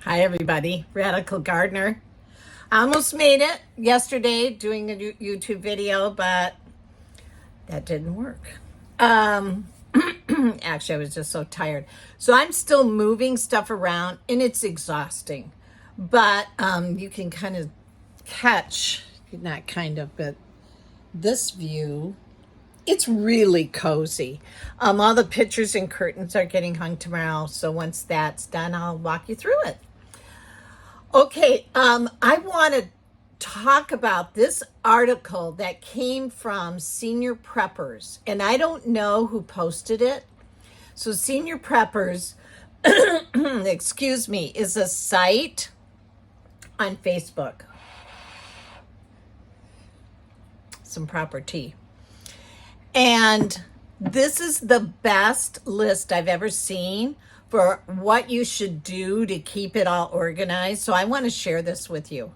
Hi everybody, Radical Gardener. I almost made it yesterday doing a YouTube video, but that didn't work. Actually, I was just so tired. So I'm still moving stuff around and it's exhausting. But you can kind of catch, not kind of, but this view. It's really cozy. All the pictures and curtains are getting hung tomorrow. So once that's done, I'll walk you through it. Okay, I want to talk about this article that came from Senior Preppers, and I don't know who posted it. So, Senior Preppers, excuse me, is a site on Facebook. Some proper tea. And this is the best list I've ever seen for what you should do to keep it all organized. So I want to share this with you.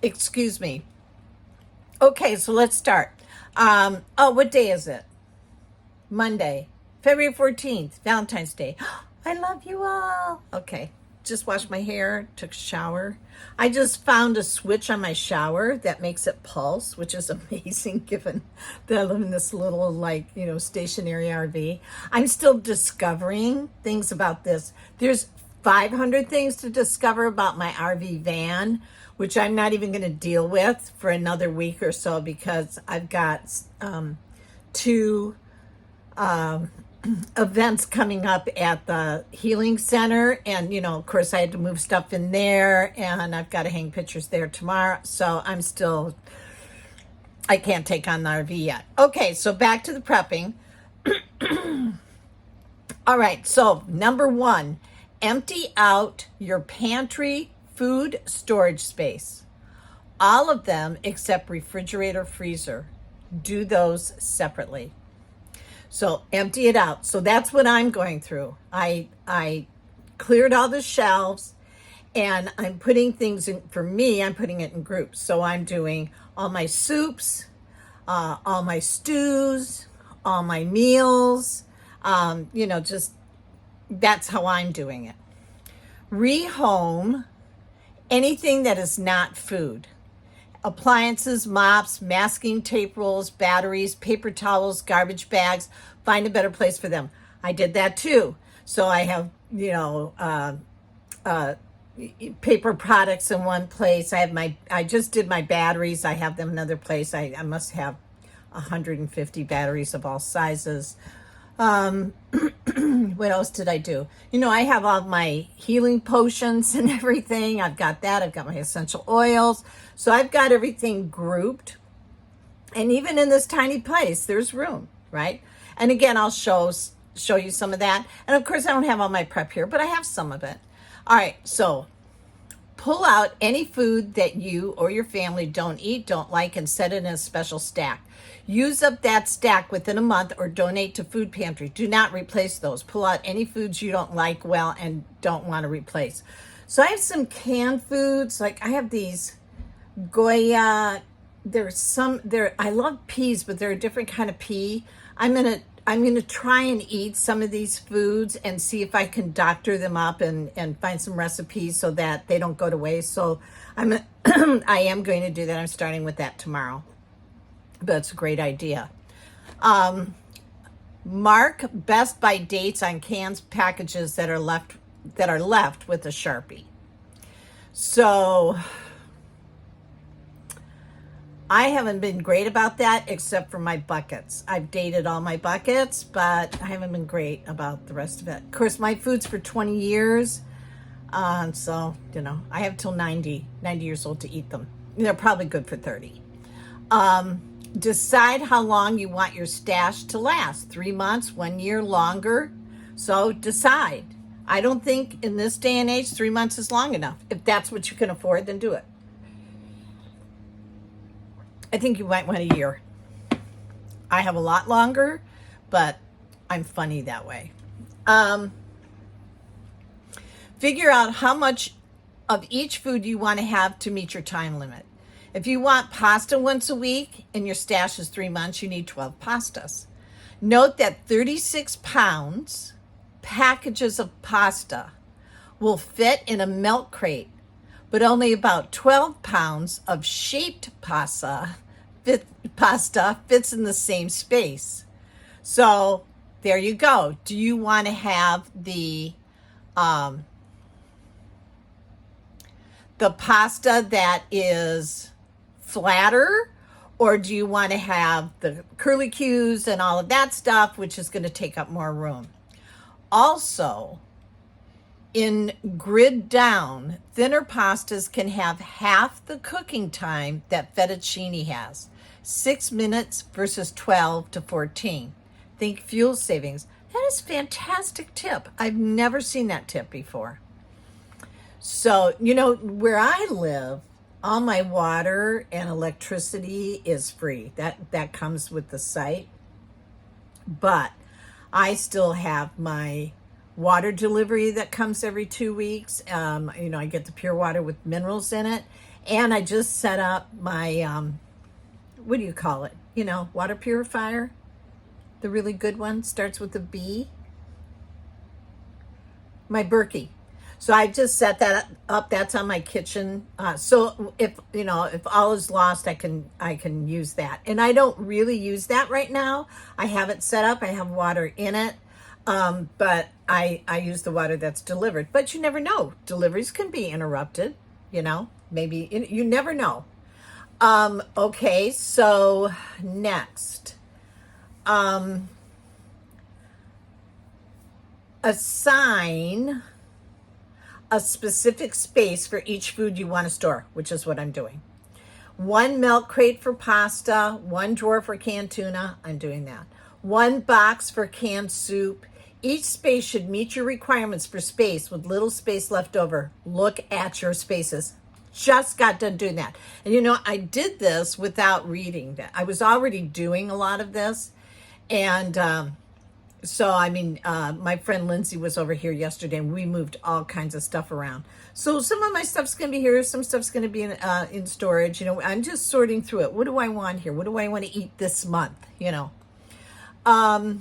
Excuse me. Okay, so let's start. What day is it? Monday, February 14th, Valentine's Day. I love you all. Okay, just washed my hair, took a shower. I just found a switch on my shower that makes it pulse, which is amazing given that I live in this little, stationary RV. I'm still discovering things about this. There's 500 things to discover about my RV van, which I'm not even going to deal with for another week or so because I've got two events coming up at the healing center, and of course I had to move stuff in there, and I've got to hang pictures there tomorrow, so I can't take on the RV yet. Okay, so back to the prepping. All right, so number one, empty out your pantry food storage space. All of them except refrigerator, freezer. Do those separately. So empty it out. So that's what I'm going through. I cleared all the shelves, and I'm putting things in. For me, I'm putting it in groups. So I'm doing all my soups, all my stews, all my meals. Just that's how I'm doing it. Rehome anything that is not food. Appliances, mops, masking tape rolls, batteries, paper towels, garbage bags. Find a better place for them. I did that too. So I have, paper products in one place. I just did my batteries. I have them in another place. I must have 150 batteries of all sizes. What else did I do? I have all my healing potions and everything. I've got that. I've got my essential oils. So I've got everything grouped. And even in this tiny place, there's room, right? And again, I'll show you some of that. And of course, I don't have all my prep here, but I have some of it. All right, so pull out any food that you or your family don't eat, don't like, and set it in a special stack. Use up that stack within a month or donate to food pantry. Do not replace those. Pull out any foods you don't like well and don't want to replace. So I have some canned foods. Like I have these Goya. I love peas, but they're a different kind of pea. I'm gonna try and eat some of these foods and see if I can doctor them up and find some recipes so that they don't go to waste. So I am going to do that. I'm starting with that tomorrow. That's a great idea. Mark best by dates on cans, packages that are left with a Sharpie. So I haven't been great about that except for my buckets. I've dated all my buckets, but I haven't been great about the rest of it. Of course, my food's for 20 years. So, I have till 90 years old to eat them. They're probably good for 30. Decide how long you want your stash to last. 3 months, 1 year, longer. So decide. I don't think in this day and age, 3 months is long enough. If that's what you can afford, then do it. I think you might want a year. I have a lot longer, but I'm funny that way. Figure out how much of each food you want to have to meet your time limit. If you want pasta once a week and your stash is 3 months, you need 12 pastas. Note that 36 pounds packages of pasta will fit in a milk crate, but only about 12 pounds of shaped pasta fits in the same space. So there you go. Do you want to have um, the pasta that is flatter, or do you want to have the curlicues and all of that stuff, which is going to take up more room? Also, in grid down, thinner pastas can have half the cooking time that fettuccine has, 6 minutes versus 12 to 14. Think fuel savings. That is a fantastic tip. I've never seen that tip before. So, where I live, all my water and electricity is free. That comes with the site. But I still have my water delivery that comes every 2 weeks. I get the pure water with minerals in it. And I just set up my, what do you call it? Water purifier. The really good one starts with a B. My Berkey. So I just set that up. That's on my kitchen. So if all is lost, I can use that. And I don't really use that right now. I have it set up. I have water in it. But I use the water that's delivered. But you never know. Deliveries can be interrupted. Maybe you never know. Okay. So next, assign a specific space for each food you want to store, which is what I'm doing. 1 milk crate for pasta, 1 drawer for canned tuna. I'm doing that. 1 box for canned soup. Each space should meet your requirements for space with little space left over. Look at your spaces. Just got done doing that. And I did this without reading that. I was already doing a lot of this. And my friend Lindsay was over here yesterday and we moved all kinds of stuff around. So some of my stuff's going to be here. Some stuff's going to be in storage. I'm just sorting through it. What do I want here? What do I want to eat this month? All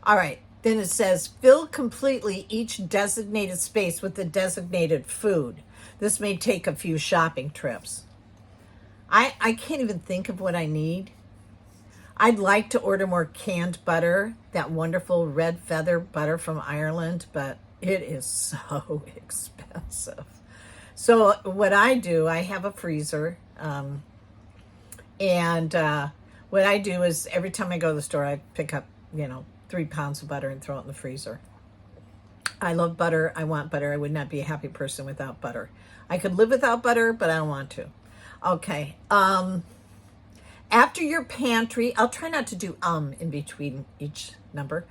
right. Then it says, fill completely each designated space with the designated food. This may take a few shopping trips. I can't even think of what I need. I'd like to order more canned butter, that wonderful red feather butter from Ireland, but it is so expensive. So what I do, I have a freezer, and what I do is every time I go to the store, I pick up, 3 pounds of butter and throw it in the freezer. I love butter. I want butter. I would not be a happy person without butter. I could live without butter, but I don't want to. Okay. After your pantry, I'll try not to do in between each number.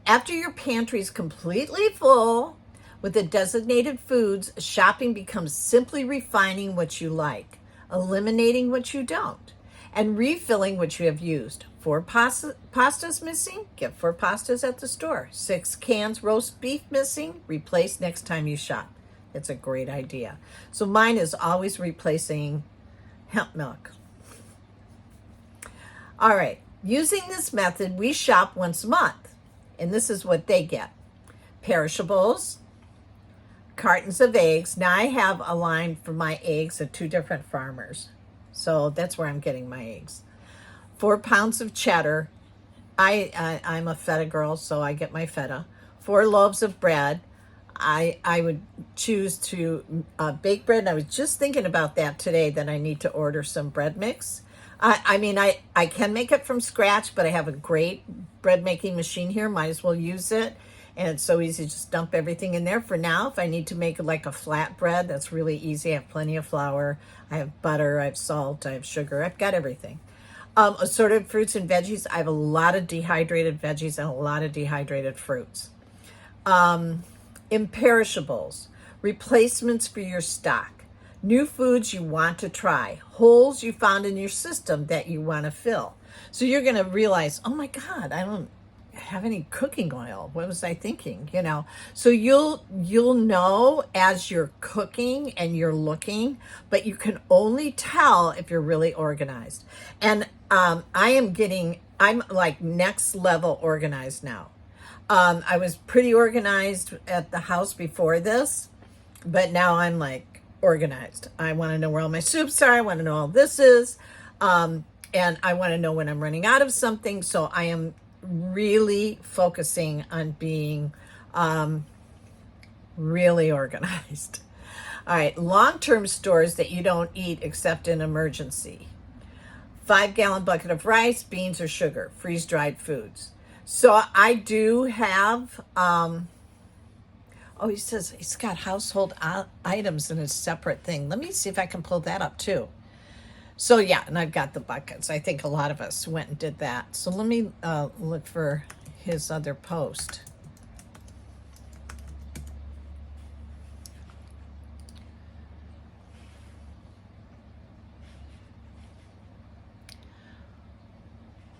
After your pantry is completely full with the designated foods, shopping becomes simply refining what you like, eliminating what you don't, and refilling what you have used. 4 pastas missing? Get 4 pastas at the store. 6 cans roast beef missing? Replace next time you shop. It's a great idea. So mine is always replacing hemp milk. All right, using this method, we shop once a month, and this is what they get. Perishables, cartons of eggs. Now I have a line for my eggs at 2 different farmers, so that's where I'm getting my eggs. 4 pounds of cheddar. I'm a feta girl, so I get my feta. 4 loaves of bread. I would choose to bake bread, and I was just thinking about that today, that I need to order some bread mix. I can make it from scratch, but I have a great bread making machine here. Might as well use it. And it's so easy to just dump everything in there. For now, if I need to make like a flat bread, that's really easy. I have plenty of flour. I have butter. I have salt. I have sugar. I've got everything. Assorted fruits and veggies. I have a lot of dehydrated veggies and a lot of dehydrated fruits. Imperishables. Replacements for your stock. New foods you want to try, holes you found in your system that you want to fill. So you're going to realize, oh my God, I don't have any cooking oil. What was I thinking? So you'll know as you're cooking and you're looking, but you can only tell if you're really organized. And I'm like next level organized now. I was pretty organized at the house before this, but now I'm like organized. I want to know where all my soups are. I want to know all this is. And I want to know when I'm running out of something. So I am really focusing on being really organized. All right, long-term stores that you don't eat except in emergency. 5-gallon bucket of rice, beans, or sugar, freeze-dried foods. So I do have, oh, he says he's got household items in a separate thing. Let me see if I can pull that up too. So yeah, and I've got the buckets. I think a lot of us went and did that. So let me look for his other post.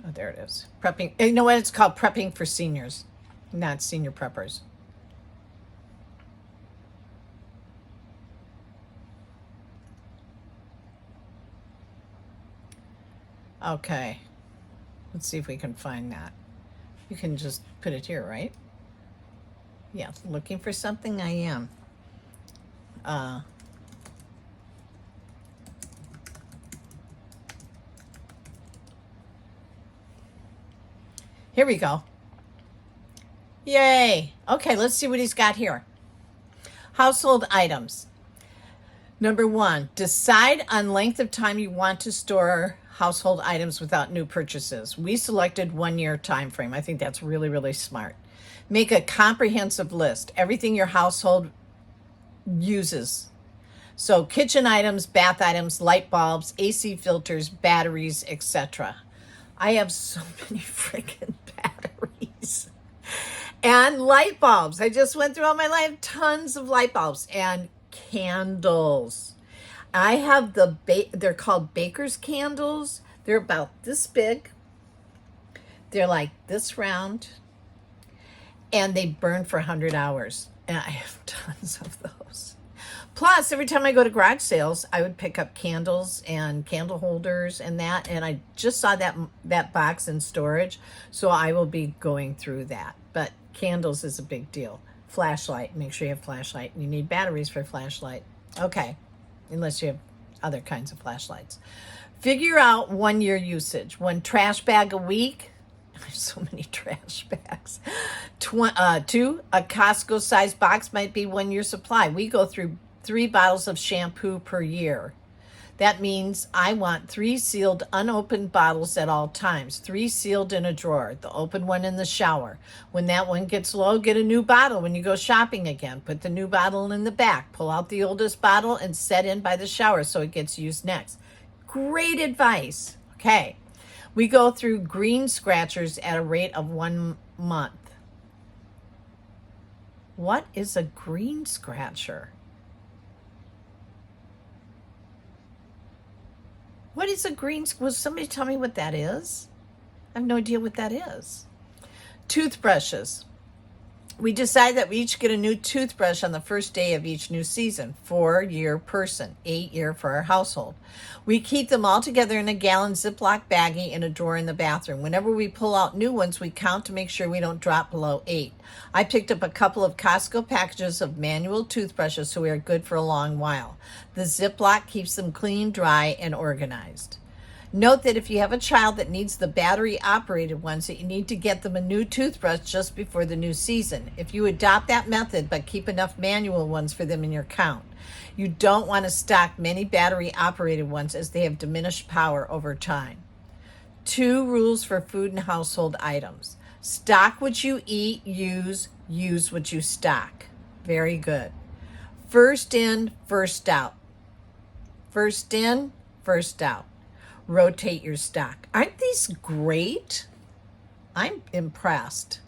Oh, there it is. Prepping. You know what? It's called Prepping for Seniors, not Senior Preppers. Okay. Let's see if we can find that. You can just put it here, right? Yeah, looking for something I am. Here we go. Yay. Okay, let's see what he's got here. Household items. Number 1, decide on length of time you want to store household items without new purchases. We selected 1 year time frame. I think that's really, really smart. Make a comprehensive list. Everything your household uses. So kitchen items, bath items, light bulbs, AC filters, batteries, etc. I have so many freaking batteries and light bulbs. I just went through all my life, tons of light bulbs and candles. I have they're called baker's candles. They're about this big. They're like this round and they burn for 100 hours. And I have tons of those. Plus, every time I go to garage sales, I would pick up candles and candle holders and that. And I just saw that box in storage. So I will be going through that. But candles is a big deal. Flashlight. Make sure you have flashlight. You need batteries for flashlight. Okay. Unless you have other kinds of flashlights. Figure out 1 year usage. 1 trash bag a week. I have so many trash bags. 2, a Costco sized box might be 1 year supply. We go through 3 bottles of shampoo per year. That means I want 3 sealed, unopened bottles at all times. 3 sealed in a drawer, the open one in the shower. When that one gets low, get a new bottle when you go shopping again. Put the new bottle in the back. Pull out the oldest bottle and set in by the shower so it gets used next. Great advice. Okay. We go through green scratchers at a rate of 1 month. What is a green scratcher? What is a green? Will somebody tell me what that is? I have no idea what that is. Toothbrushes. We decide that we each get a new toothbrush on the first day of each new season. 4 year person, 8 year for our household. We keep them all together in a gallon Ziploc baggie in a drawer in the bathroom. Whenever we pull out new ones, we count to make sure we don't drop below 8. I picked up a couple of Costco packages of manual toothbrushes so we are good for a long while. The Ziploc keeps them clean, dry, and organized. Note that if you have a child that needs the battery-operated ones, that you need to get them a new toothbrush just before the new season. If you adopt that method, but keep enough manual ones for them in your count. You don't want to stock many battery-operated ones as they have diminished power over time. 2 rules for food and household items. Stock what you eat, use what you stock. Very good. First in, first out. First in, first out. Rotate your stock. Aren't these great? I'm impressed.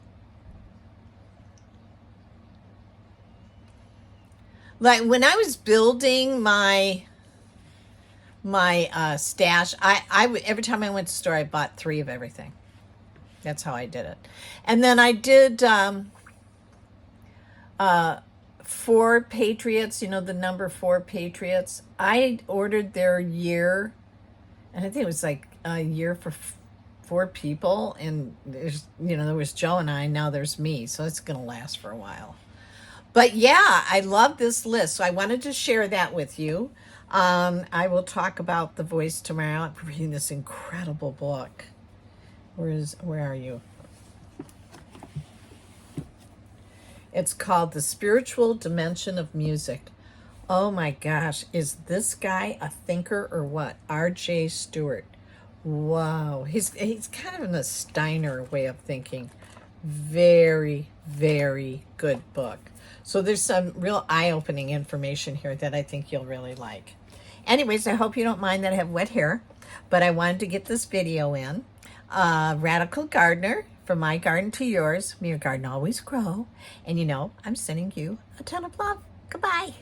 Like when I was building my stash, I would, every time I went to the store, I bought 3 of everything. That's how I did it. And then I did 4 Patriots, you know, the number 4 Patriots. I ordered their year, and I think it was like a year for 4 people, and there's, there was Joe and I, now there's me, so it's going to last for a while. But yeah, I love this list, so I wanted to share that with you. I will talk about The Voice tomorrow. I'm reading this incredible book. Where are you? It's called The Spiritual Dimension of Music. Oh my gosh, is this guy a thinker or what? R.J. Stewart. Wow, he's kind of in a Steiner way of thinking. Very, very good book. So there's some real eye-opening information here that I think you'll really like. Anyways, I hope you don't mind that I have wet hair, but I wanted to get this video in. Radical Gardener, from my garden to yours. May your garden always grow. And I'm sending you a ton of love. Goodbye.